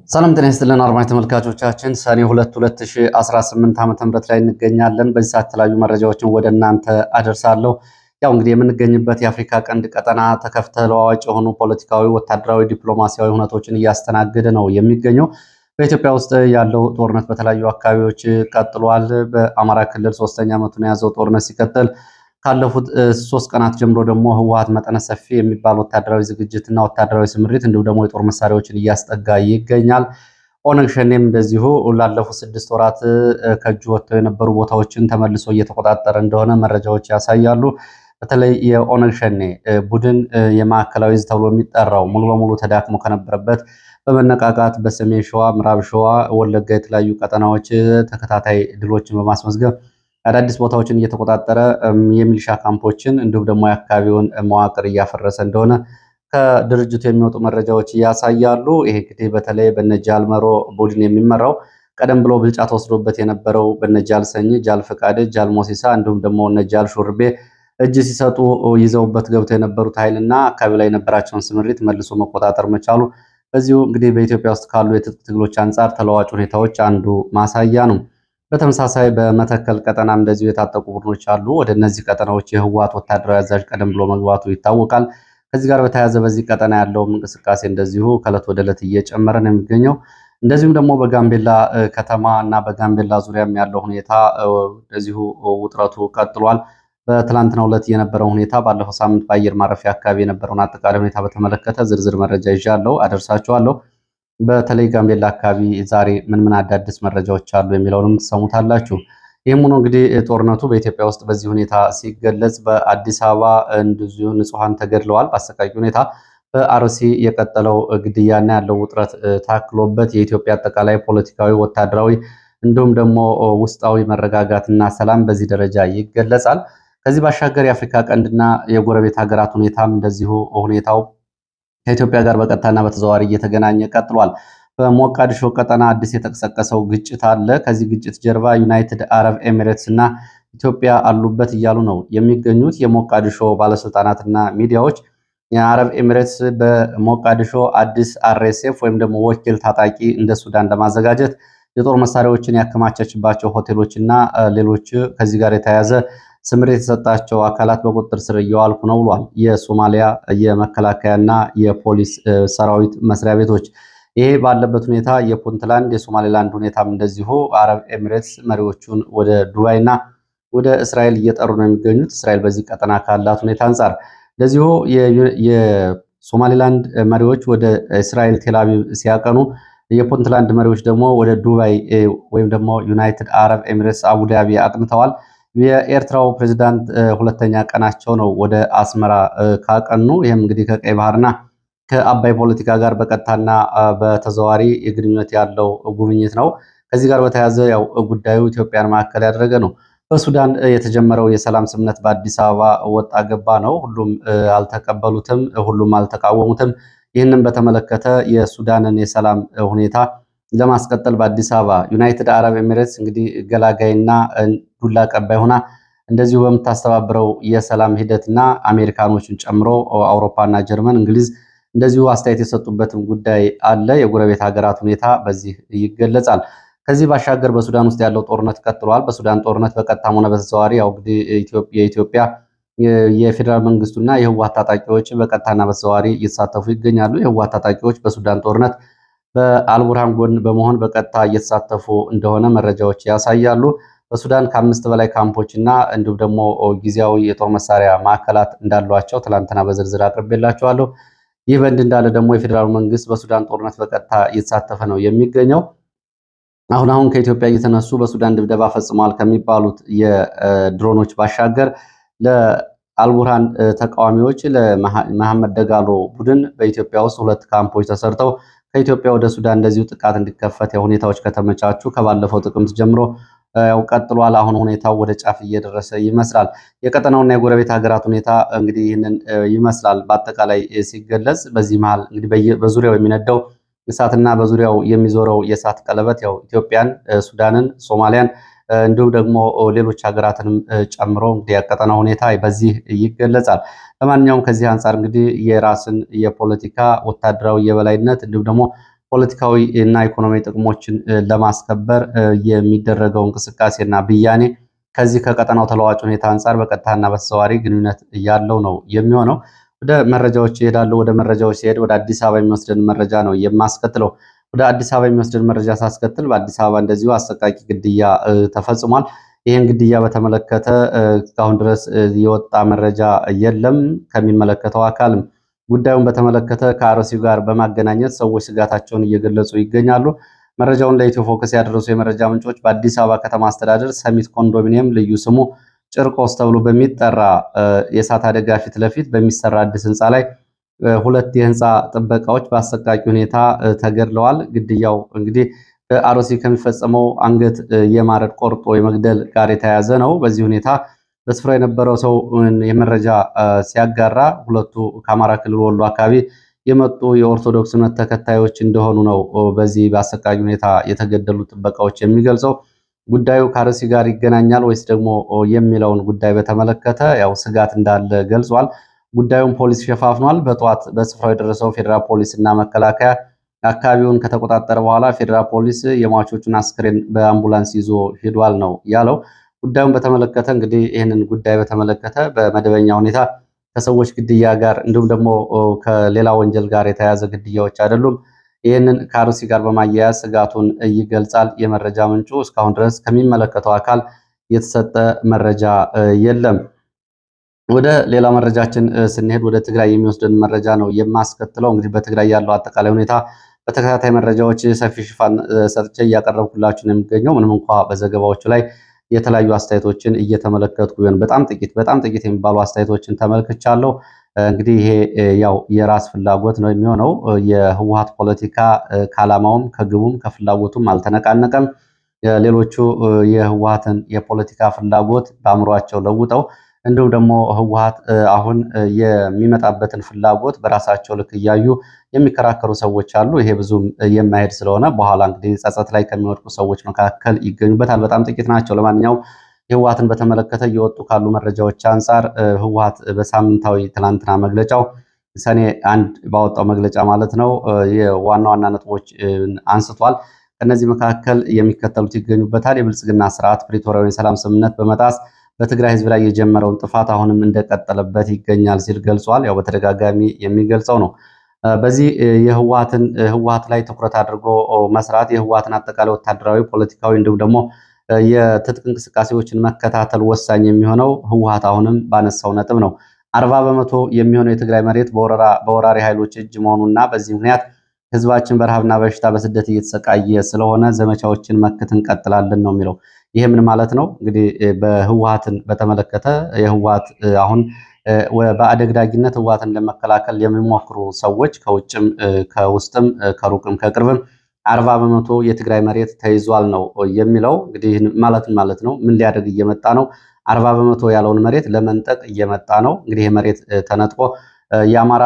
ሰላም ጤና ይስጥልን አድማጭ ተመልካቾቻችን፣ ሰኔ 2 2018 ዓ.ም ላይ እንገኛለን። በዚህ ሰዓት የተለያዩ መረጃዎችን ወደ እናንተ አደርሳለሁ። ያው እንግዲህ የምንገኝበት የአፍሪካ ቀንድ ቀጠና ተለዋዋጭ የሆኑ ፖለቲካዊ፣ ወታደራዊ፣ ዲፕሎማሲያዊ ሁነቶችን እያስተናገደ ነው የሚገኘው። በኢትዮጵያ ውስጥ ያለው ጦርነት በተለያዩ አካባቢዎች ቀጥሏል። በአማራ ክልል 3ኛ ዓመቱን የያዘው ጦርነት ሲቀጥል ካለፉት 3 ቀናት ጀምሮ ደግሞ ህወሓት መጠነ ሰፊ የሚባል ወታደራዊ ዝግጅትና ወታደራዊ ስምሪት እንዲሁም ደግሞ የጦር መሳሪያዎችን እያስጠጋ ይገኛል። ኦነግ ሸኔም እንደዚሁ ላለፉት 6 ወራት ከእጁ ወጥተው የነበሩ ቦታዎችን ተመልሶ እየተቆጣጠረ እንደሆነ መረጃዎች ያሳያሉ። በተለይ የኦነግ ሸኔ ቡድን የማዕከላዊ ዕዝ ተብሎ የሚጠራው ሙሉ በሙሉ ተዳክሞ ከነበረበት በመነቃቃት በሰሜን ሸዋ፣ ምዕራብ ሸዋ፣ ወለጋ የተለያዩ ቀጠናዎች ተከታታይ ድሎችን በማስመዝገብ አዳዲስ ቦታዎችን እየተቆጣጠረ የሚሊሻ ካምፖችን እንዲሁም ደግሞ የአካባቢውን መዋቅር እያፈረሰ እንደሆነ ከድርጅቱ የሚወጡ መረጃዎች ያሳያሉ። ይሄ እንግዲህ በተለይ በነጃልመሮ ቡድን የሚመራው ቀደም ብሎ ብልጫ ተወስዶበት የነበረው በነጃል ሰኝ፣ ጃል ፈቃደ፣ ጃል ሞሲሳ እንዲሁም ደግሞ ነጃል ሹርቤ እጅ ሲሰጡ ይዘውበት ገብተው የነበሩት ኃይልና አካባቢ ላይ የነበራቸውን ስምሪት መልሶ መቆጣጠር መቻሉ በዚሁ እንግዲህ በኢትዮጵያ ውስጥ ካሉ የትጥቅ ትግሎች አንጻር ተለዋጭ ሁኔታዎች አንዱ ማሳያ ነው። በተመሳሳይ በመተከል ቀጠናም እንደዚሁ የታጠቁ ቡድኖች አሉ። ወደ እነዚህ ቀጠናዎች የህወሓት ወታደራዊ አዛዥ ቀደም ብሎ መግባቱ ይታወቃል። ከዚህ ጋር በተያያዘ በዚህ ቀጠና ያለውም እንቅስቃሴ እንደዚሁ ከዕለት ወደ ዕለት እየጨመረ ነው የሚገኘው። እንደዚሁም ደግሞ በጋምቤላ ከተማ እና በጋምቤላ ዙሪያም ያለው ሁኔታ እንደዚሁ ውጥረቱ ቀጥሏል። በትላንትናው ዕለት የነበረው ሁኔታ ባለፈው ሳምንት በአየር ማረፊያ አካባቢ የነበረውን አጠቃላይ ሁኔታ በተመለከተ ዝርዝር መረጃ ይዣለሁ፣ አደርሳችኋለሁ። በተለይ ጋምቤላ አካባቢ ዛሬ ምን አዳዲስ መረጃዎች አሉ የሚለውንም ትሰሙታላችሁ። ይህም ሆኖ እንግዲህ ጦርነቱ በኢትዮጵያ ውስጥ በዚህ ሁኔታ ሲገለጽ በአዲስ አበባ እንደዚሁ ንጹሐን ተገድለዋል በአሰቃቂ ሁኔታ። በአርሲ የቀጠለው ግድያና ያለው ውጥረት ታክሎበት የኢትዮጵያ አጠቃላይ ፖለቲካዊ፣ ወታደራዊ እንዲሁም ደግሞ ውስጣዊ መረጋጋትና ሰላም በዚህ ደረጃ ይገለጻል። ከዚህ ባሻገር የአፍሪካ ቀንድና የጎረቤት ሀገራት ሁኔታም እንደዚሁ ሁኔታው ከኢትዮጵያ ጋር በቀጥታና በተዘዋዋሪ እየተገናኘ ቀጥሏል። በሞቃዲሾ ቀጠና አዲስ የተቀሰቀሰው ግጭት አለ። ከዚህ ግጭት ጀርባ ዩናይትድ አረብ ኤሚሬትስ እና ኢትዮጵያ አሉበት እያሉ ነው የሚገኙት የሞቃዲሾ ባለስልጣናትና ሚዲያዎች። የአረብ ኤሚሬትስ በሞቃዲሾ አዲስ አርኤስኤፍ ወይም ደግሞ ወኪል ታጣቂ እንደ ሱዳን ለማዘጋጀት የጦር መሳሪያዎችን ያከማቸችባቸው ሆቴሎችና ሌሎች ከዚህ ጋር የተያያዘ ስምሪት የተሰጣቸው አካላት በቁጥጥር ስር እየዋልኩ ነው ብሏል። የሶማሊያ የመከላከያና የፖሊስ ሰራዊት መስሪያ ቤቶች። ይሄ ባለበት ሁኔታ የፑንትላንድ የሶማሌላንድ ሁኔታም እንደዚሁ አረብ ኤሚሬትስ መሪዎቹን ወደ ዱባይና ወደ እስራኤል እየጠሩ ነው የሚገኙት። እስራኤል በዚህ ቀጠና ካላት ሁኔታ አንጻር እንደዚሁ የሶማሌላንድ መሪዎች ወደ እስራኤል ቴልአቪቭ ሲያቀኑ የፑንትላንድ መሪዎች ደግሞ ወደ ዱባይ ወይም ደግሞ ዩናይትድ አረብ ኤሚሬትስ አቡዳቢ አቅንተዋል። የኤርትራው ፕሬዝዳንት ሁለተኛ ቀናቸው ነው ወደ አስመራ ካቀኑ። ይህም እንግዲህ ከቀይ ባህርና ከአባይ ፖለቲካ ጋር በቀጥታና በተዘዋዋሪ ግንኙነት ያለው ጉብኝት ነው። ከዚህ ጋር በተያያዘ ያው ጉዳዩ ኢትዮጵያን ማዕከል ያደረገ ነው። በሱዳን የተጀመረው የሰላም ስምምነት በአዲስ አበባ ወጣ ገባ ነው። ሁሉም አልተቀበሉትም፣ ሁሉም አልተቃወሙትም። ይህንን በተመለከተ የሱዳንን የሰላም ሁኔታ ለማስቀጠል በአዲስ አበባ ዩናይትድ አረብ ኤሚሬትስ እንግዲህ ገላጋይና ዱላ ቀባይ ሆና እንደዚሁ በምታስተባብረው የሰላም ሂደትና አሜሪካኖችን ጨምሮ አውሮፓና ጀርመን፣ እንግሊዝ እንደዚሁ አስተያየት የሰጡበትም ጉዳይ አለ። የጎረቤት ሀገራት ሁኔታ በዚህ ይገለጻል። ከዚህ ባሻገር በሱዳን ውስጥ ያለው ጦርነት ቀጥሏል። በሱዳን ጦርነት በቀጥታም ሆነ በተዘዋዋሪ ያው እንግዲህ የኢትዮጵያ የፌዴራል መንግስቱና የህወሓት ታጣቂዎች በቀጥታና በተዘዋዋሪ እየተሳተፉ ይገኛሉ። የህወሓት ታጣቂዎች በሱዳን ጦርነት በአልቡርሃን ጎን በመሆን በቀጥታ እየተሳተፉ እንደሆነ መረጃዎች ያሳያሉ። በሱዳን ከ5 በላይ ካምፖች እና እንዲሁም ደግሞ ጊዜያዊ የጦር መሳሪያ ማዕከላት እንዳሏቸው ትላንትና በዝርዝር አቅርቤላቸዋለሁ። ይህ በእንዲህ እንዳለ ደግሞ የፌዴራሉ መንግስት በሱዳን ጦርነት በቀጥታ እየተሳተፈ ነው የሚገኘው። አሁን ከኢትዮጵያ እየተነሱ በሱዳን ድብደባ ፈጽመዋል ከሚባሉት የድሮኖች ባሻገር ለአልቡርሃን ተቃዋሚዎች ለመሐመድ ደጋሎ ቡድን በኢትዮጵያ ውስጥ 2 ካምፖች ተሰርተው ከኢትዮጵያ ወደ ሱዳን እንደዚሁ ጥቃት እንዲከፈት ሁኔታዎች ከተመቻቹ ከባለፈው ጥቅምት ጀምሮ ያው ቀጥሏል። አሁን ሁኔታው ወደ ጫፍ እየደረሰ ይመስላል። የቀጠናውና የጎረቤት ሀገራት ሁኔታ እንግዲህ ይህንን ይመስላል በአጠቃላይ ሲገለጽ። በዚህ መሃል እንግዲህ በዙሪያው የሚነደው እሳትና በዙሪያው የሚዞረው የእሳት ቀለበት ያው ኢትዮጵያን፣ ሱዳንን፣ ሶማሊያን እንዲሁም ደግሞ ሌሎች ሀገራትንም ጨምሮ እንግዲህ ያቀጠናው ሁኔታ በዚህ ይገለጻል። ለማንኛውም ከዚህ አንጻር እንግዲህ የራስን የፖለቲካ ወታደራዊ የበላይነት እንዲሁም ደግሞ ፖለቲካዊ እና ኢኮኖሚያዊ ጥቅሞችን ለማስከበር የሚደረገው እንቅስቃሴና ብያኔ ከዚህ ከቀጠናው ተለዋጭ ሁኔታ አንጻር በቀጥታና በተዘዋዋሪ ግንኙነት ያለው ነው የሚሆነው። ወደ መረጃዎች ይሄዳሉ። ወደ መረጃዎች ሲሄድ ወደ አዲስ አበባ የሚወስደን መረጃ ነው የማስከትለው። ወደ አዲስ አበባ የሚወስደን መረጃ ሳስከትል በአዲስ አበባ እንደዚሁ አሰቃቂ ግድያ ተፈጽሟል። ይህን ግድያ በተመለከተ እስካሁን ድረስ የወጣ መረጃ የለም። ከሚመለከተው አካልም ጉዳዩን በተመለከተ ከአርሲው ጋር በማገናኘት ሰዎች ስጋታቸውን እየገለጹ ይገኛሉ። መረጃውን ለኢትዮ ፎከስ ያደረሱ የመረጃ ምንጮች በአዲስ አበባ ከተማ አስተዳደር ሰሚት ኮንዶሚኒየም ልዩ ስሙ ጭርቆስ ተብሎ በሚጠራ የእሳት አደጋ ፊት ለፊት በሚሰራ አዲስ ህንፃ ላይ ሁለት የህንፃ ጥበቃዎች በአሰቃቂ ሁኔታ ተገድለዋል። ግድያው እንግዲህ በአርሲ ከሚፈጸመው አንገት የማረድ ቆርጦ የመግደል ጋር የተያያዘ ነው። በዚህ ሁኔታ በስፍራው የነበረው ሰው የመረጃ ሲያጋራ ሁለቱ ከአማራ ክልል ወሎ አካባቢ የመጡ የኦርቶዶክስ እምነት ተከታዮች እንደሆኑ ነው በዚህ በአሰቃቂ ሁኔታ የተገደሉ ጥበቃዎች የሚገልጸው። ጉዳዩ ከአርሲ ጋር ይገናኛል ወይስ ደግሞ የሚለውን ጉዳይ በተመለከተ ያው ስጋት እንዳለ ገልጿል። ጉዳዩን ፖሊስ ሸፋፍኗል። በጠዋት በስፍራው የደረሰው ፌዴራል ፖሊስ እና መከላከያ አካባቢውን ከተቆጣጠረ በኋላ ፌዴራል ፖሊስ የሟቾቹን አስክሬን በአምቡላንስ ይዞ ሄዷል ነው ያለው። ጉዳዩን በተመለከተ እንግዲህ ይህንን ጉዳይ በተመለከተ በመደበኛ ሁኔታ ከሰዎች ግድያ ጋር እንዲሁም ደግሞ ከሌላ ወንጀል ጋር የተያያዘ ግድያዎች አይደሉም። ይህንን ከአርሲ ጋር በማያያዝ ስጋቱን ይገልጻል የመረጃ ምንጩ። እስካሁን ድረስ ከሚመለከተው አካል የተሰጠ መረጃ የለም። ወደ ሌላ መረጃችን ስንሄድ ወደ ትግራይ የሚወስደን መረጃ ነው የማስከትለው። እንግዲህ በትግራይ ያለው አጠቃላይ ሁኔታ በተከታታይ መረጃዎች ሰፊ ሽፋን ሰጥቼ እያቀረብኩላችሁ ነው የሚገኘው። ምንም እንኳ በዘገባዎቹ ላይ የተለያዩ አስተያየቶችን እየተመለከትኩ ቢሆን በጣም ጥቂት የሚባሉ አስተያየቶችን ተመልክቻለሁ። እንግዲህ ይሄ ያው የራስ ፍላጎት ነው የሚሆነው። የህወሓት ፖለቲካ ከዓላማውም ከግቡም ከፍላጎቱም አልተነቃነቀም። ሌሎቹ የህወሓትን የፖለቲካ ፍላጎት በአእምሯቸው ለውጠው እንዲሁም ደግሞ ህወሓት አሁን የሚመጣበትን ፍላጎት በራሳቸው ልክ እያዩ የሚከራከሩ ሰዎች አሉ። ይሄ ብዙም የማይሄድ ስለሆነ በኋላ እንግዲህ ጸጸት ላይ ከሚወድቁ ሰዎች መካከል ይገኙበታል። በጣም ጥቂት ናቸው። ለማንኛውም ህወሓትን በተመለከተ እየወጡ ካሉ መረጃዎች አንጻር ህወሓት በሳምንታዊ ትናንትና መግለጫው ሰኔ 1 ባወጣው መግለጫ ማለት ነው የዋና ዋና ነጥቦች አንስቷል። ከነዚህ መካከል የሚከተሉት ይገኙበታል። የብልጽግና ስርዓት ፕሪቶሪያውን የሰላም ስምምነት በመጣስ በትግራይ ህዝብ ላይ የጀመረውን ጥፋት አሁንም እንደቀጠለበት ይገኛል ሲል ገልጿል። ያው በተደጋጋሚ የሚገልጸው ነው። በዚህ ህወሓት ላይ ትኩረት አድርጎ መስራት የህወሓትን አጠቃላይ ወታደራዊ፣ ፖለቲካዊ እንዲሁም ደግሞ የትጥቅ እንቅስቃሴዎችን መከታተል ወሳኝ የሚሆነው ህወሓት አሁንም ባነሳው ነጥብ ነው። 40 በመቶ የሚሆነው የትግራይ መሬት በወራሪ ኃይሎች እጅ መሆኑና በዚህ ምክንያት ህዝባችን በረሃብና በሽታ በስደት እየተሰቃየ ስለሆነ ዘመቻዎችን መክት እንቀጥላለን ነው የሚለው። ይሄ ምን ማለት ነው? እንግዲህ በህወሓትን በተመለከተ የህወሓት አሁን በአደግዳጊነት ህወሓትን ለመከላከል የሚሞክሩ ሰዎች ከውጭም ከውስጥም ከሩቅም ከቅርብም 40 በመቶ የትግራይ መሬት ተይዟል ነው የሚለው። እንግዲህ ማለት ነው ምን ሊያደርግ እየመጣ ነው? 40 በመቶ ያለውን መሬት ለመንጠቅ እየመጣ ነው። እንግዲህ ይሄ መሬት ተነጥቆ የአማራ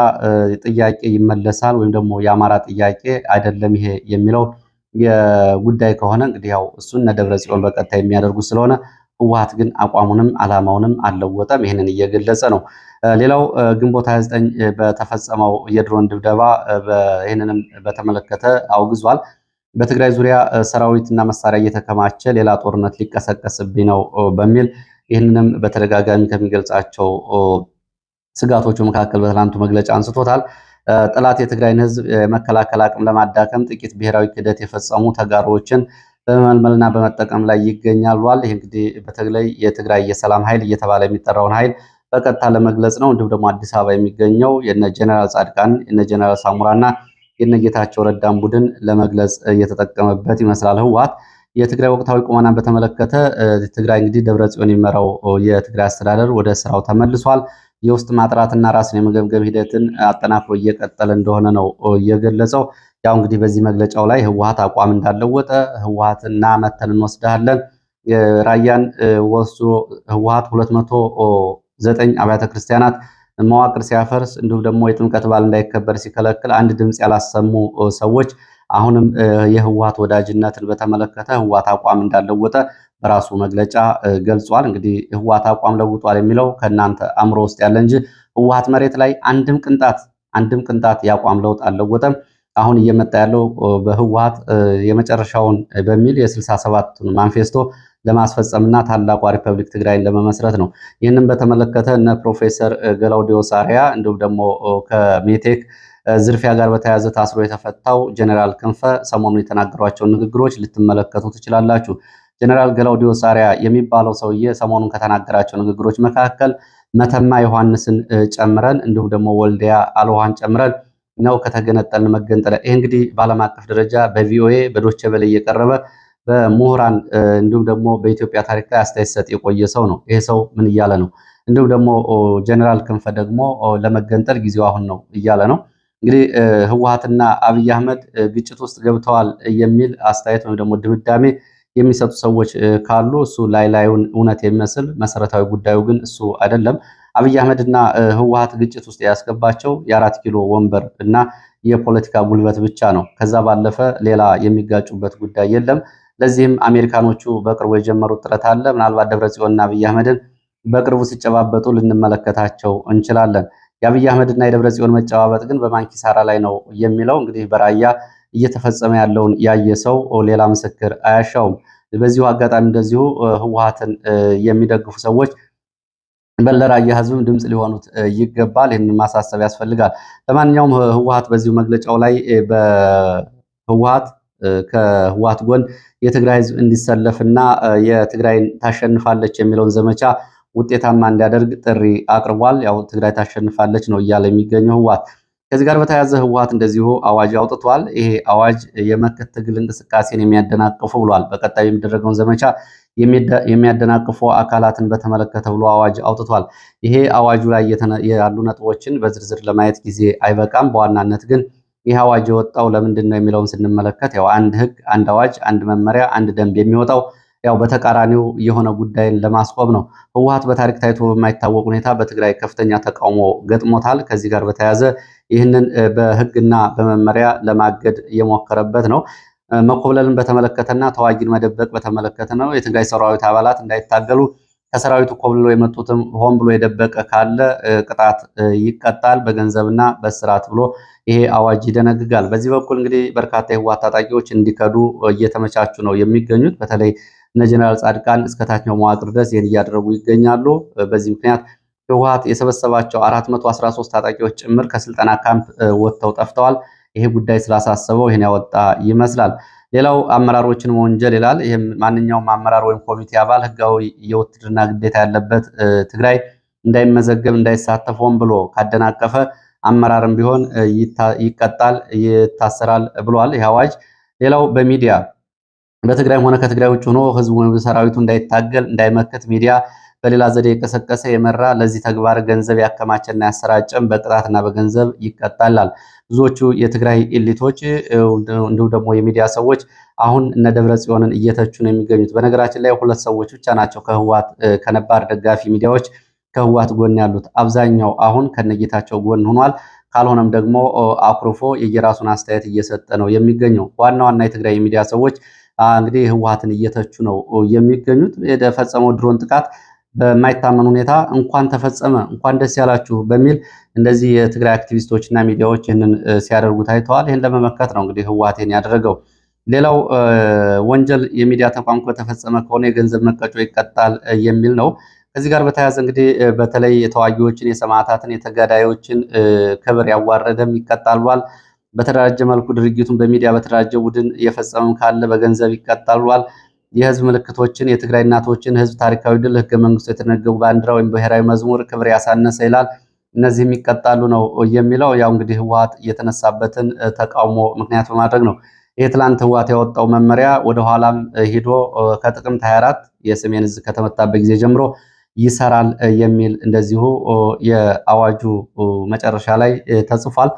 ጥያቄ ይመለሳል ወይም ደግሞ የአማራ ጥያቄ አይደለም ይሄ የሚለው የጉዳይ ከሆነ እንግዲህ ያው እሱን እነ ደብረጽዮን በቀጥታ የሚያደርጉ ስለሆነ ህወሓት ግን አቋሙንም አላማውንም አልለወጠም። ይህንን እየገለጸ ነው። ሌላው ግንቦት 29 በተፈጸመው የድሮን ድብደባ ይህንንም በተመለከተ አውግዟል። በትግራይ ዙሪያ ሰራዊትና መሳሪያ እየተከማቸ ሌላ ጦርነት ሊቀሰቀስብኝ ነው በሚል ይህንንም በተደጋጋሚ ከሚገልጻቸው ስጋቶቹ መካከል በትናንቱ መግለጫ አንስቶታል። ጠላት የትግራይን ህዝብ የመከላከል አቅም ለማዳከም ጥቂት ብሔራዊ ክህደት የፈጸሙ ተጋሮዎችን በመመልመልና በመጠቀም ላይ ይገኛሏል። ይህ እንግዲህ በተለይ የትግራይ የሰላም ኃይል እየተባለ የሚጠራውን ኃይል በቀጥታ ለመግለጽ ነው። እንዲሁም ደግሞ አዲስ አበባ የሚገኘው የነ ጀነራል ጻድቃን የነ ጀነራል ሳሙራና የነ ጌታቸው ረዳን ቡድን ለመግለጽ እየተጠቀመበት ይመስላል ህወሓት። የትግራይ ወቅታዊ ቁመናን በተመለከተ ትግራይ እንግዲህ ደብረጽዮን የሚመራው የትግራይ አስተዳደር ወደ ስራው ተመልሷል። የውስጥ ማጥራትና ራስን የመገምገም ሂደትን አጠናክሮ እየቀጠለ እንደሆነ ነው እየገለጸው። ያው እንግዲህ በዚህ መግለጫው ላይ ህወሓት አቋም እንዳለወጠ ህወሓትና መተን እንወስዳለን ራያን ወስዶ ህወሓት 209 አብያተ ክርስቲያናት መዋቅር ሲያፈርስ እንዲሁም ደግሞ የጥምቀት በዓል እንዳይከበር ሲከለክል አንድ ድምፅ ያላሰሙ ሰዎች አሁንም የህወሓት ወዳጅነትን በተመለከተ ህወሓት አቋም እንዳለወጠ በራሱ መግለጫ ገልጿል። እንግዲህ ህወሓት አቋም ለውጧል የሚለው ከእናንተ አእምሮ ውስጥ ያለ እንጂ ህወሓት መሬት ላይ አንድም ቅንጣት የአቋም ለውጥ አልለወጠም። አሁን እየመጣ ያለው በህወሓት የመጨረሻውን በሚል የ67ቱን ማንፌስቶ ለማስፈጸምና ታላቋ ሪፐብሊክ ትግራይን ለመመስረት ነው። ይህንን በተመለከተ እነ ፕሮፌሰር ገላውዲዮስ አርአያ እንዲሁም ደግሞ ከሜቴክ ዝርፊያ ጋር በተያያዘ ታስሮ የተፈታው ጀኔራል ክንፈ ሰሞኑን የተናገሯቸውን ንግግሮች ልትመለከቱ ትችላላችሁ። ጀኔራል ገላውዲዮስ አርአያ የሚባለው ሰውዬ ሰሞኑን ከተናገራቸው ንግግሮች መካከል መተማ ዮሐንስን ጨምረን እንዲሁም ደግሞ ወልዲያ አልውሃን ጨምረን ነው ከተገነጠልን መገንጠለ። ይህ እንግዲህ በዓለም አቀፍ ደረጃ በቪኦኤ በዶቼ ቬለ እየቀረበ በምሁራን እንዲሁም ደግሞ በኢትዮጵያ ታሪክ ላይ አስተያየት ሰጥ የቆየ ሰው ነው። ይሄ ሰው ምን እያለ ነው? እንዲሁም ደግሞ ጀኔራል ክንፈ ደግሞ ለመገንጠል ጊዜው አሁን ነው እያለ ነው። እንግዲህ ህወሓትና አብይ አህመድ ግጭት ውስጥ ገብተዋል የሚል አስተያየት ወይም ደግሞ ድምዳሜ የሚሰጡ ሰዎች ካሉ እሱ ላዩን እውነት የሚመስል መሰረታዊ ጉዳዩ ግን እሱ አይደለም። አብይ አህመድና ህወሓት ግጭት ውስጥ ያስገባቸው የ4 ኪሎ ወንበር እና የፖለቲካ ጉልበት ብቻ ነው። ከዛ ባለፈ ሌላ የሚጋጩበት ጉዳይ የለም። ለዚህም አሜሪካኖቹ በቅርቡ የጀመሩት ጥረት አለ። ምናልባት ደብረጽዮንና አብይ አህመድን በቅርቡ ሲጨባበጡ ልንመለከታቸው እንችላለን። የአብይ አህመድና የደብረጽዮን መጨባበጥ ግን በማን ኪሳራ ላይ ነው የሚለው እንግዲህ በራያ እየተፈጸመ ያለውን ያየ ሰው ሌላ ምስክር አያሻውም። በዚሁ አጋጣሚ እንደዚሁ ህወሓትን የሚደግፉ ሰዎች በለራያ ህዝብም ድምፅ ሊሆኑት ይገባል። ይህንን ማሳሰብ ያስፈልጋል። ለማንኛውም ህወሓት በዚሁ መግለጫው ላይ ከህወሓት ጎን የትግራይ ህዝብ እንዲሰለፍና የትግራይን ታሸንፋለች የሚለውን ዘመቻ ውጤታማ እንዲያደርግ ጥሪ አቅርቧል። ያው ትግራይ ታሸንፋለች ነው እያለ የሚገኘው ህወሓት። ከዚህ ጋር በተያያዘ ህወሓት እንደዚሁ አዋጅ አውጥቷል። ይሄ አዋጅ የመከት ትግል እንቅስቃሴን የሚያደናቅፉ ብሏል። በቀጣይ የሚደረገውን ዘመቻ የሚያደናቅፉ አካላትን በተመለከተ ብሎ አዋጅ አውጥቷል። ይሄ አዋጁ ላይ ያሉ ነጥቦችን በዝርዝር ለማየት ጊዜ አይበቃም። በዋናነት ግን ይህ አዋጅ የወጣው ለምንድን ነው የሚለውን ስንመለከት ያው አንድ ህግ፣ አንድ አዋጅ፣ አንድ መመሪያ፣ አንድ ደንብ የሚወጣው ያው በተቃራኒው የሆነ ጉዳይን ለማስቆም ነው። ህወሓት በታሪክ ታይቶ በማይታወቅ ሁኔታ በትግራይ ከፍተኛ ተቃውሞ ገጥሞታል። ከዚህ ጋር በተያያዘ ይህንን በህግና በመመሪያ ለማገድ የሞከረበት ነው። መኮብለልን በተመለከተና ተዋጊን መደበቅ በተመለከተ ነው። የትግራይ ሰራዊት አባላት እንዳይታገሉ ከሰራዊቱ ኮብልሎ የመጡትም ሆን ብሎ የደበቀ ካለ ቅጣት ይቀጣል በገንዘብና በስርዓት ብሎ ይሄ አዋጅ ይደነግጋል። በዚህ በኩል እንግዲህ በርካታ የህወሓት ታጣቂዎች እንዲከዱ እየተመቻቹ ነው የሚገኙት። በተለይ እነ ጀነራል ጻድቃን እስከታችኛው መዋቅር ድረስ ይህን እያደረጉ ይገኛሉ። በዚህ ምክንያት ህወሓት የሰበሰባቸው 413 ታጣቂዎች ጭምር ከስልጠና ካምፕ ወጥተው ጠፍተዋል። ይሄ ጉዳይ ስላሳሰበው ይሄን ያወጣ ይመስላል። ሌላው አመራሮችን መወንጀል ይላል። ይህም ማንኛውም አመራር ወይም ኮሚቴ አባል ህጋዊ የውትድርና ግዴታ ያለበት ትግራይ እንዳይመዘገብ እንዳይሳተፍ ሆን ብሎ ካደናቀፈ አመራርም ቢሆን ይቀጣል፣ ይታሰራል ብሏል ይህ አዋጅ። ሌላው በሚዲያ በትግራይም ሆነ ከትግራይ ውጭ ሆኖ ህዝቡ ሰራዊቱ እንዳይታገል እንዳይመክት ሚዲያ በሌላ ዘዴ የቀሰቀሰ የመራ ለዚህ ተግባር ገንዘብ ያከማቸና ያሰራጨም በቅጣትና በገንዘብ ይቀጣላል። ብዙዎቹ የትግራይ ኤሊቶች እንዲሁም ደግሞ የሚዲያ ሰዎች አሁን እነ ደብረ ጽዮንን እየተቹ ነው የሚገኙት። በነገራችን ላይ ሁለት ሰዎች ብቻ ናቸው ከህወሓት ከነባር ደጋፊ ሚዲያዎች ከህወሓት ጎን ያሉት። አብዛኛው አሁን ከነጌታቸው ጎን ሆኗል። ካልሆነም ደግሞ አኩርፎ የየራሱን አስተያየት እየሰጠ ነው የሚገኘው። ዋና ዋና የትግራይ ሚዲያ ሰዎች እንግዲህ ህወሓትን እየተቹ ነው የሚገኙት። የተፈጸመው ድሮን ጥቃት በማይታመን ሁኔታ እንኳን ተፈጸመ እንኳን ደስ ያላችሁ በሚል እንደዚህ የትግራይ አክቲቪስቶች እና ሚዲያዎች ይህንን ሲያደርጉ ታይተዋል። ይህን ለመመከት ነው እንግዲህ ህወሓትን ያደረገው። ሌላው ወንጀል የሚዲያ ተቋም ከተፈጸመ ከሆነ የገንዘብ መቀጮ ይቀጣል የሚል ነው። ከዚህ ጋር በተያያዘ እንግዲህ በተለይ የተዋጊዎችን፣ የሰማዕታትን፣ የተጋዳዮችን ክብር ያዋረደም ይቀጣል ብሏል። በተደራጀ መልኩ ድርጊቱን በሚዲያ በተደራጀ ቡድን የፈጸመም ካለ በገንዘብ ይቀጣል ብሏል። የህዝብ ምልክቶችን፣ የትግራይ እናቶችን ህዝብ ታሪካዊ ድል፣ ህገ መንግስቱ የተነገቡ ባንዲራ ወይም ብሔራዊ መዝሙር ክብር ያሳነሰ ይላል። እነዚህም ይቀጣሉ ነው የሚለው። ያው እንግዲህ ህወሓት የተነሳበትን ተቃውሞ ምክንያት በማድረግ ነው። ይህ ትላንት ህወሓት ያወጣው መመሪያ ወደኋላም ሂዶ ከጥቅምት 24 የሰሜን ዕዝ ከተመታበት ጊዜ ጀምሮ ይሰራል የሚል እንደዚሁ የአዋጁ መጨረሻ ላይ ተጽፏል።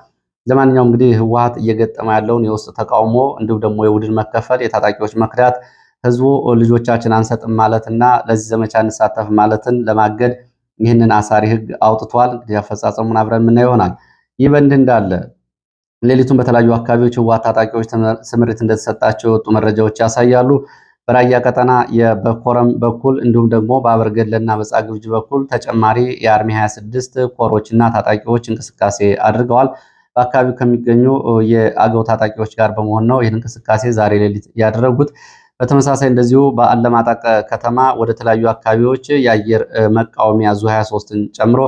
ለማንኛውም እንግዲህ ህወሓት እየገጠመ ያለውን የውስጥ ተቃውሞ እንዲሁም ደግሞ የቡድን መከፈል፣ የታጣቂዎች መክዳት ህዝቡ ልጆቻችን አንሰጥም ማለትና ለዚህ ዘመቻ እንሳተፍ ማለትን ለማገድ ይህንን አሳሪ ህግ አውጥቷል። እንግዲህ አፈጻጸሙን አብረን የምናየው ይሆናል። ይህ በእንዲህ እንዳለ ሌሊቱን በተለያዩ አካባቢዎች ህወሓት ታጣቂዎች ስምሪት እንደተሰጣቸው የወጡ መረጃዎች ያሳያሉ። በራያ ቀጠና በኮረም በኩል እንዲሁም ደግሞ በአበርገለና በጻግብጅ በኩል ተጨማሪ የአርሚ 26 ኮሮችና ታጣቂዎች እንቅስቃሴ አድርገዋል። በአካባቢው ከሚገኙ የአገው ታጣቂዎች ጋር በመሆን ነው ይህን እንቅስቃሴ ዛሬ ሌሊት ያደረጉት። በተመሳሳይ እንደዚሁ በአለማጣ ከተማ ወደ ተለያዩ አካባቢዎች የአየር መቃወሚያ ዙ 23ን ጨምሮ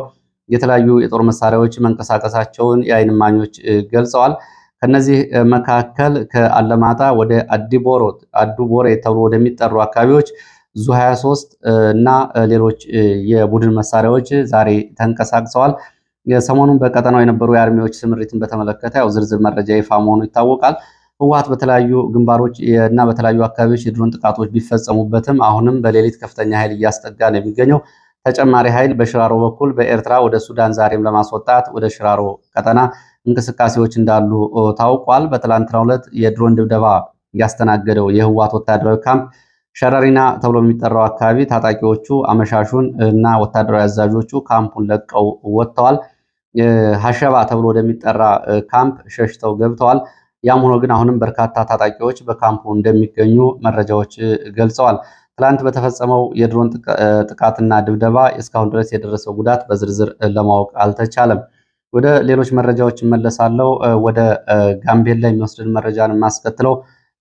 የተለያዩ የጦር መሳሪያዎች መንቀሳቀሳቸውን የዓይን እማኞች ገልጸዋል። ከነዚህ መካከል ከአለማጣ ወደ አዱቦሬ ተብሎ ወደሚጠሩ አካባቢዎች ዙ 23 እና ሌሎች የቡድን መሳሪያዎች ዛሬ ተንቀሳቅሰዋል። ሰሞኑን በቀጠናው የነበሩ የአርሚዎች ስምሪትን በተመለከተ ያው ዝርዝር መረጃ ይፋ መሆኑ ይታወቃል። ህወሓት በተለያዩ ግንባሮች እና በተለያዩ አካባቢዎች የድሮን ጥቃቶች ቢፈጸሙበትም አሁንም በሌሊት ከፍተኛ ኃይል እያስጠጋ ነው የሚገኘው። ተጨማሪ ኃይል በሽራሮ በኩል በኤርትራ ወደ ሱዳን ዛሬም ለማስወጣት ወደ ሽራሮ ቀጠና እንቅስቃሴዎች እንዳሉ ታውቋል። በትላንትናው ዕለት የድሮን ድብደባ ያስተናገደው የህወሓት ወታደራዊ ካምፕ ሸረሪና ተብሎ የሚጠራው አካባቢ ታጣቂዎቹ አመሻሹን እና ወታደራዊ አዛዦቹ ካምፑን ለቀው ወጥተዋል። ሀሸባ ተብሎ ወደሚጠራ ካምፕ ሸሽተው ገብተዋል። ያም ሆኖ ግን አሁንም በርካታ ታጣቂዎች በካምፑ እንደሚገኙ መረጃዎች ገልጸዋል። ትላንት በተፈጸመው የድሮን ጥቃትና ድብደባ እስካሁን ድረስ የደረሰው ጉዳት በዝርዝር ለማወቅ አልተቻለም። ወደ ሌሎች መረጃዎች እመለሳለሁ። ወደ ጋምቤላ የሚወስድን መረጃን የማስከትለው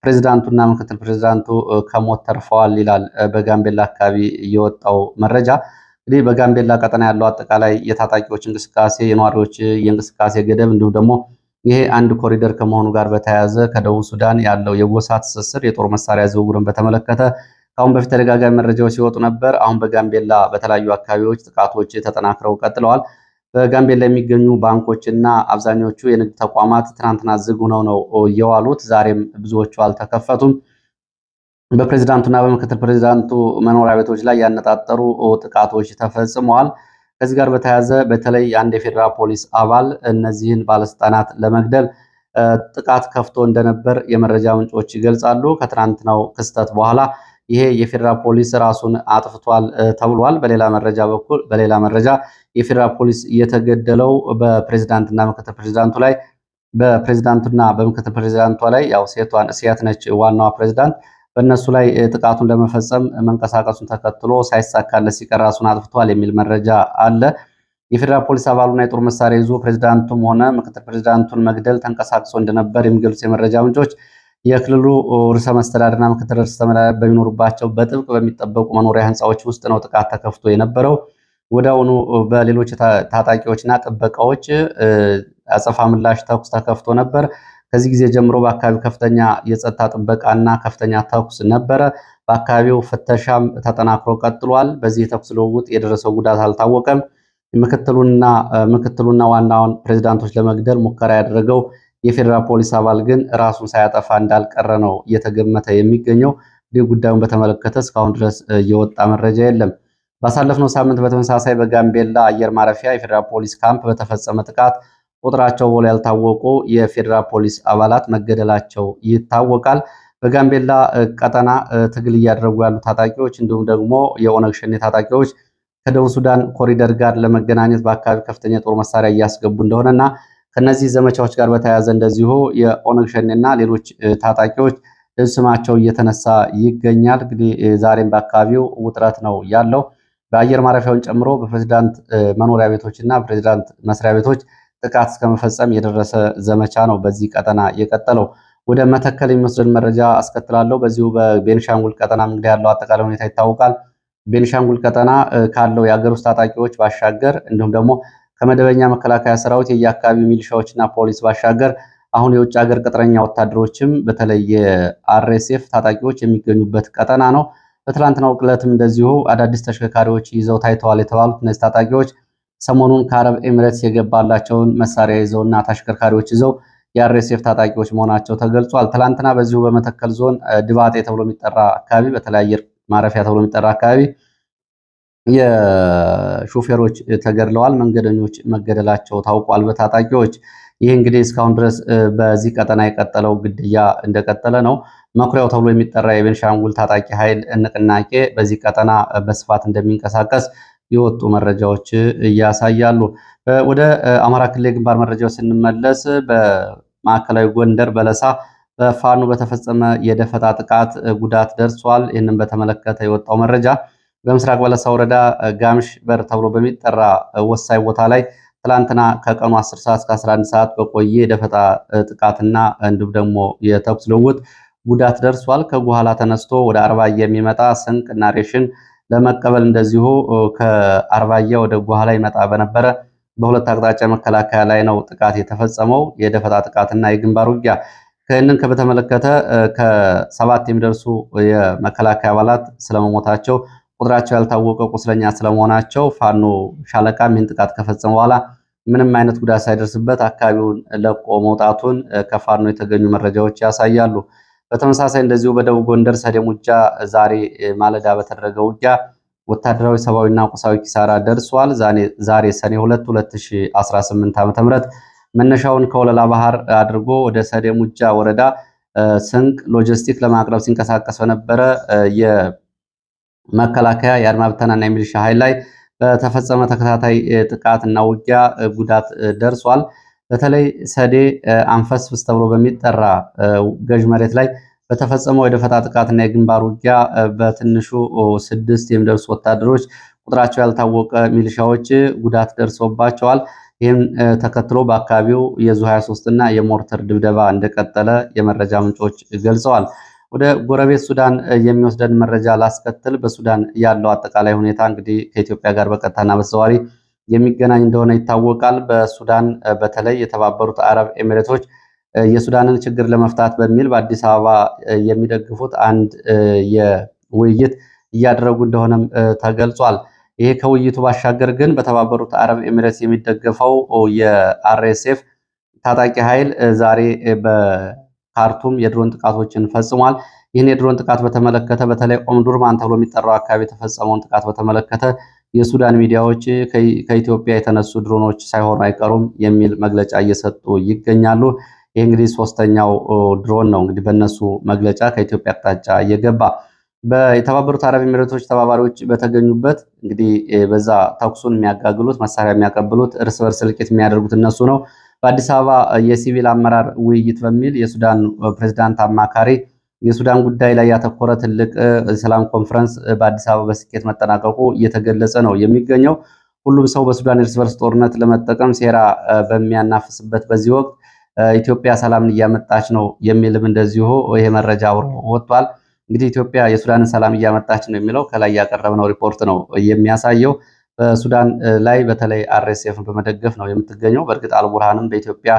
ፕሬዚዳንቱና ምክትል ፕሬዚዳንቱ ከሞት ተርፈዋል ይላል በጋምቤላ አካባቢ የወጣው መረጃ። እንግዲህ በጋምቤላ ቀጠና ያለው አጠቃላይ የታጣቂዎች እንቅስቃሴ፣ የነዋሪዎች የእንቅስቃሴ ገደብ እንዲሁም ደግሞ ይሄ አንድ ኮሪደር ከመሆኑ ጋር በተያያዘ ከደቡብ ሱዳን ያለው የጎሳ ትስስር የጦር መሳሪያ ዝውውርን በተመለከተ ከአሁን በፊት ተደጋጋሚ መረጃዎች ሲወጡ ነበር። አሁን በጋምቤላ በተለያዩ አካባቢዎች ጥቃቶች ተጠናክረው ቀጥለዋል። በጋምቤላ የሚገኙ ባንኮች እና አብዛኞቹ የንግድ ተቋማት ትናንትና ዝግ ሆነው ነው የዋሉት። ዛሬም ብዙዎቹ አልተከፈቱም። በፕሬዝዳንቱና በምክትል ፕሬዝዳንቱ መኖሪያ ቤቶች ላይ ያነጣጠሩ ጥቃቶች ተፈጽመዋል። ከዚህ ጋር በተያያዘ በተለይ አንድ የፌዴራል ፖሊስ አባል እነዚህን ባለስልጣናት ለመግደል ጥቃት ከፍቶ እንደነበር የመረጃ ምንጮች ይገልጻሉ። ከትናንትናው ክስተት በኋላ ይሄ የፌዴራል ፖሊስ ራሱን አጥፍቷል ተብሏል። በሌላ መረጃ የፌዴራል ፖሊስ የተገደለው በፕሬዝዳንትና ምክትል ፕሬዝዳንቱ ላይ በፕሬዝዳንቱና በምክትል ፕሬዝዳንቷ ላይ ያው ሴት ነች ዋናዋ ፕሬዝዳንት በእነሱ ላይ ጥቃቱን ለመፈጸም መንቀሳቀሱን ተከትሎ ሳይሳካለት ሲቀር ራሱን አጥፍቷል የሚል መረጃ አለ። የፌዴራል ፖሊስ አባሉና የጦር መሳሪያ ይዞ ፕሬዝዳንቱም ሆነ ምክትል ፕሬዝዳንቱን መግደል ተንቀሳቅሶ እንደነበር የሚገልጹ የመረጃ ምንጮች የክልሉ ርዕሰ መስተዳድርና ምክትል ርዕሰ መስተዳድር በሚኖሩባቸው በጥብቅ በሚጠበቁ መኖሪያ ህንፃዎች ውስጥ ነው ጥቃት ተከፍቶ የነበረው። ወዲያውኑ በሌሎች ታጣቂዎችና ጥበቃዎች አጸፋ ምላሽ ተኩስ ተከፍቶ ነበር። ከዚህ ጊዜ ጀምሮ በአካባቢው ከፍተኛ የጸጥታ ጥበቃና ከፍተኛ ተኩስ ነበረ። በአካባቢው ፍተሻም ተጠናክሮ ቀጥሏል። በዚህ የተኩስ ልውውጥ የደረሰው ጉዳት አልታወቀም። ምክትሉና ዋናውን ፕሬዝዳንቶች ለመግደል ሙከራ ያደረገው የፌዴራል ፖሊስ አባል ግን ራሱን ሳያጠፋ እንዳልቀረ ነው እየተገመተ የሚገኘው። ይህ ጉዳዩን በተመለከተ እስካሁን ድረስ የወጣ መረጃ የለም። ባሳለፍነው ሳምንት በተመሳሳይ በጋምቤላ አየር ማረፊያ የፌዴራል ፖሊስ ካምፕ በተፈጸመ ጥቃት ቁጥራቸው በውል ያልታወቁ የፌዴራል ፖሊስ አባላት መገደላቸው ይታወቃል። በጋምቤላ ቀጠና ትግል እያደረጉ ያሉ ታጣቂዎች እንዲሁም ደግሞ የኦነግ ሸኔ ታጣቂዎች ከደቡብ ሱዳን ኮሪደር ጋር ለመገናኘት በአካባቢ ከፍተኛ የጦር መሳሪያ እያስገቡ እንደሆነና ከነዚህ ዘመቻዎች ጋር በተያያዘ እንደዚሁ የኦነግ ሸኔና ሌሎች ታጣቂዎች ስማቸው እየተነሳ ይገኛል። እንግዲህ ዛሬም በአካባቢው ውጥረት ነው ያለው። በአየር ማረፊያውን ጨምሮ በፕሬዝዳንት መኖሪያ ቤቶችና ፕሬዝዳንት መስሪያ ቤቶች ጥቃት እስከመፈጸም የደረሰ ዘመቻ ነው በዚህ ቀጠና የቀጠለው። ወደ መተከል የሚወስድን መረጃ አስከትላለሁ። በዚሁ በቤንሻንጉል ቀጠና እንግዲህ ያለው አጠቃላይ ሁኔታ ይታወቃል። ቤንሻንጉል ቀጠና ካለው የአገር ውስጥ ታጣቂዎች ባሻገር እንዲሁም ደግሞ ከመደበኛ መከላከያ ሰራዊት የየአካባቢው ሚሊሻዎችና ፖሊስ ባሻገር አሁን የውጭ ሀገር ቅጥረኛ ወታደሮችም በተለይ የአርኤስኤፍ ታጣቂዎች የሚገኙበት ቀጠና ነው። በትላንትናው ዕለትም እንደዚሁ አዳዲስ ተሽከርካሪዎች ይዘው ታይተዋል የተባሉት እነዚህ ታጣቂዎች ሰሞኑን ከአረብ ኤሚሬትስ የገባላቸውን መሳሪያ ይዘውና ተሽከርካሪዎች ይዘው የአርኤስኤፍ ታጣቂዎች መሆናቸው ተገልጿል። ትላንትና በዚሁ በመተከል ዞን ድባጤ ተብሎ የሚጠራ አካባቢ በተለያየ ማረፊያ ተብሎ የሚጠራ አካባቢ የሾፌሮች ተገድለዋል፣ መንገደኞች መገደላቸው ታውቋል በታጣቂዎች። ይህ እንግዲህ እስካሁን ድረስ በዚህ ቀጠና የቀጠለው ግድያ እንደቀጠለ ነው። መኩሪያው ተብሎ የሚጠራ የቤንሻንጉል ታጣቂ ኃይል ንቅናቄ በዚህ ቀጠና በስፋት እንደሚንቀሳቀስ የወጡ መረጃዎች እያሳያሉ። ወደ አማራ ክልል የግንባር መረጃዎች ስንመለስ በማዕከላዊ ጎንደር በለሳ በፋኖ በተፈጸመ የደፈጣ ጥቃት ጉዳት ደርሷል። ይህንን በተመለከተ የወጣው መረጃ በምስራቅ በለሳ ወረዳ ጋምሽ በር ተብሎ በሚጠራ ወሳኝ ቦታ ላይ ትላንትና ከቀኑ 10 ሰዓት እስከ 11 ሰዓት በቆየ የደፈጣ ጥቃትና እንዲሁም ደግሞ የተኩስ ልውውጥ ጉዳት ደርሷል። ከጓላ ተነስቶ ወደ አርባያ የሚመጣ ስንቅ እና ሬሽን ለመቀበል እንደዚሁ ከአርባያ ወደ ጓላ ይመጣ በነበረ በሁለት አቅጣጫ መከላከያ ላይ ነው ጥቃት የተፈጸመው፣ የደፈጣ ጥቃትና የግንባር ውጊያ። ከእንን በተመለከተ ከ7 የሚደርሱ የመከላከያ አባላት ስለመሞታቸው፣ ቁጥራቸው ያልታወቀ ቁስለኛ ስለመሆናቸው ፋኖ ሻለቃ ይህን ጥቃት ከፈጸመ በኋላ ምንም አይነት ጉዳት ሳይደርስበት አካባቢውን ለቆ መውጣቱን ከፋኖ የተገኙ መረጃዎች ያሳያሉ። በተመሳሳይ እንደዚሁ በደቡብ ጎንደር ሰዴ ሙጃ ዛሬ ማለዳ በተደረገ ውጊያ ወታደራዊ ሰብአዊና ቁሳዊ ኪሳራ ደርሷል። ዛሬ ሰኔ 2 2018 ዓ.ም መነሻውን ከወለላ ባህር አድርጎ ወደ ሰዴ ሙጃ ወረዳ ስንቅ ሎጂስቲክ ለማቅረብ ሲንቀሳቀስ በነበረ የመከላከያ የአድማ ብተናና የሚሊሻ ኃይል ላይ በተፈጸመ ተከታታይ ጥቃትና ውጊያ ጉዳት ደርሷል። በተለይ ሰዴ አንፈስፍስ ተብሎ በሚጠራ ገዥ መሬት ላይ በተፈጸመው የደፈጣ ጥቃትና የግንባር ውጊያ በትንሹ 6 የሚደርሱ ወታደሮች ቁጥራቸው ያልታወቀ ሚሊሻዎች ጉዳት ደርሶባቸዋል። ይህም ተከትሎ በአካባቢው የዙ 23 እና የሞርተር ድብደባ እንደቀጠለ የመረጃ ምንጮች ገልጸዋል። ወደ ጎረቤት ሱዳን የሚወስደን መረጃ ላስከትል። በሱዳን ያለው አጠቃላይ ሁኔታ እንግዲህ ከኢትዮጵያ ጋር በቀጥታና በተዘዋዋሪ የሚገናኝ እንደሆነ ይታወቃል። በሱዳን በተለይ የተባበሩት አረብ ኤሚሬቶች የሱዳንን ችግር ለመፍታት በሚል በአዲስ አበባ የሚደግፉት አንድ የውይይት እያደረጉ እንደሆነም ተገልጿል። ይሄ ከውይይቱ ባሻገር ግን በተባበሩት አረብ ኤሚሬትስ የሚደገፈው የአርኤስኤፍ ታጣቂ ኃይል ዛሬ በካርቱም የድሮን ጥቃቶችን ፈጽሟል። ይህን የድሮን ጥቃት በተመለከተ በተለይ ኦምዱርማን ተብሎ የሚጠራው አካባቢ የተፈጸመውን ጥቃት በተመለከተ የሱዳን ሚዲያዎች ከኢትዮጵያ የተነሱ ድሮኖች ሳይሆኑ አይቀሩም የሚል መግለጫ እየሰጡ ይገኛሉ። ይህ እንግዲህ ሶስተኛው ድሮን ነው እንግዲህ በእነሱ መግለጫ ከኢትዮጵያ አቅጣጫ እየገባ የተባበሩት አረብ ኤሚሬቶች ተባባሪዎች በተገኙበት እንግዲህ በዛ ተኩሱን የሚያጋግሉት መሳሪያ የሚያቀብሉት እርስ በርስ እልቂት የሚያደርጉት እነሱ ነው። በአዲስ አበባ የሲቪል አመራር ውይይት በሚል የሱዳን ፕሬዝዳንት አማካሪ የሱዳን ጉዳይ ላይ ያተኮረ ትልቅ ሰላም ኮንፈረንስ በአዲስ አበባ በስኬት መጠናቀቁ እየተገለጸ ነው የሚገኘው። ሁሉም ሰው በሱዳን እርስ በርስ ጦርነት ለመጠቀም ሴራ በሚያናፍስበት በዚህ ወቅት ኢትዮጵያ ሰላምን እያመጣች ነው የሚልም እንደዚሁ ይሄ መረጃ ወጥቷል። እንግዲህ ኢትዮጵያ የሱዳንን ሰላም እያመጣች ነው የሚለው ከላይ ያቀረብነው ሪፖርት ነው የሚያሳየው። በሱዳን ላይ በተለይ አርኤስኤፍን በመደገፍ ነው የምትገኘው። በእርግጥ አልቡርሃንም በኢትዮጵያ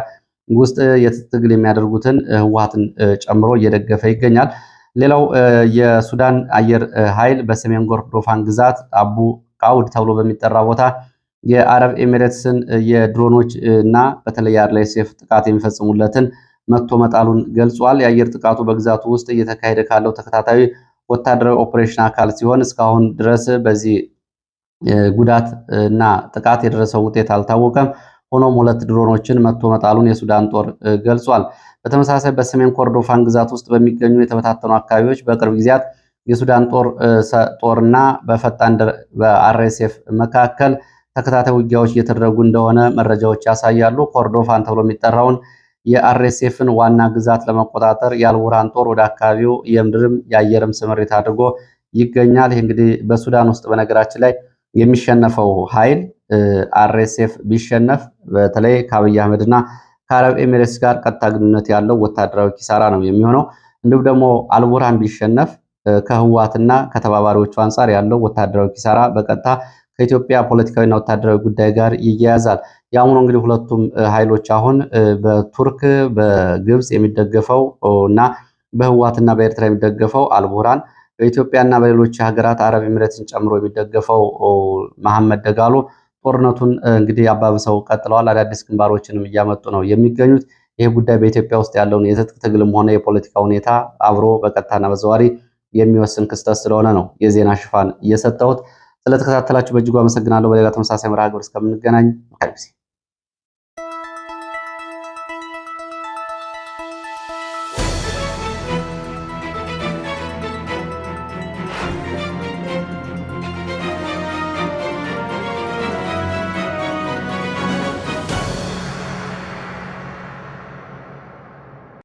ውስጥ የትግል የሚያደርጉትን ህወሓትን ጨምሮ እየደገፈ ይገኛል። ሌላው የሱዳን አየር ኃይል በሰሜን ጎርዶፋን ግዛት አቡ ቃውድ ተብሎ በሚጠራ ቦታ የአረብ ኤሚሬትስን የድሮኖች እና በተለይ አርኤስኤፍ ጥቃት የሚፈጽሙለትን መቶ መጣሉን ገልጿል። የአየር ጥቃቱ በግዛቱ ውስጥ እየተካሄደ ካለው ተከታታይ ወታደራዊ ኦፕሬሽን አካል ሲሆን እስካሁን ድረስ በዚህ ጉዳት እና ጥቃት የደረሰው ውጤት አልታወቀም። ሆኖም 2 ድሮኖችን መቶ መጣሉን የሱዳን ጦር ገልጿል። በተመሳሳይ በሰሜን ኮርዶፋን ግዛት ውስጥ በሚገኙ የተበታተኑ አካባቢዎች በቅርብ ጊዜያት የሱዳን ጦርና በፈጣን በአርኤስኤፍ መካከል ተከታታይ ውጊያዎች እየተደረጉ እንደሆነ መረጃዎች ያሳያሉ። ኮርዶፋን ተብሎ የሚጠራውን የአርኤስኤፍን ዋና ግዛት ለመቆጣጠር የአልቡርሃን ጦር ወደ አካባቢው የምድርም የአየርም ስምሪት አድርጎ ይገኛል። ይህ እንግዲህ በሱዳን ውስጥ በነገራችን ላይ የሚሸነፈው ኃይል አርኤስኤፍ ቢሸነፍ በተለይ ከአብይ አህመድና ከአረብ ኤሚሬትስ ጋር ቀጥታ ግንኙነት ያለው ወታደራዊ ኪሳራ ነው የሚሆነው። እንዲሁም ደግሞ አልቡርሃን ቢሸነፍ ከህወሓትና ከተባባሪዎቹ አንጻር ያለው ወታደራዊ ኪሳራ በቀጥታ ከኢትዮጵያ ፖለቲካዊና ወታደራዊ ጉዳይ ጋር ይያያዛል። ያም ሆኖ እንግዲህ ሁለቱም ኃይሎች አሁን በቱርክ በግብጽ የሚደገፈው እና በህወሓትና በኤርትራ የሚደገፈው አልቡርሃን በኢትዮጵያና በሌሎች ሀገራት አረብ ኤሚሬትስን ጨምሮ የሚደገፈው መሐመድ ደጋሎ ጦርነቱን እንግዲህ አባብሰው ቀጥለዋል። አዳዲስ ግንባሮችንም እያመጡ ነው የሚገኙት። ይህ ጉዳይ በኢትዮጵያ ውስጥ ያለውን የትጥቅ ትግልም ሆነ የፖለቲካ ሁኔታ አብሮ በቀጥታና በዘዋሪ የሚወስን ክስተት ስለሆነ ነው የዜና ሽፋን እየሰጠሁት። ስለተከታተላችሁ በእጅጉ አመሰግናለሁ። በሌላ ተመሳሳይ መርሃ ግብር እስከምንገናኝ መልካም ጊዜ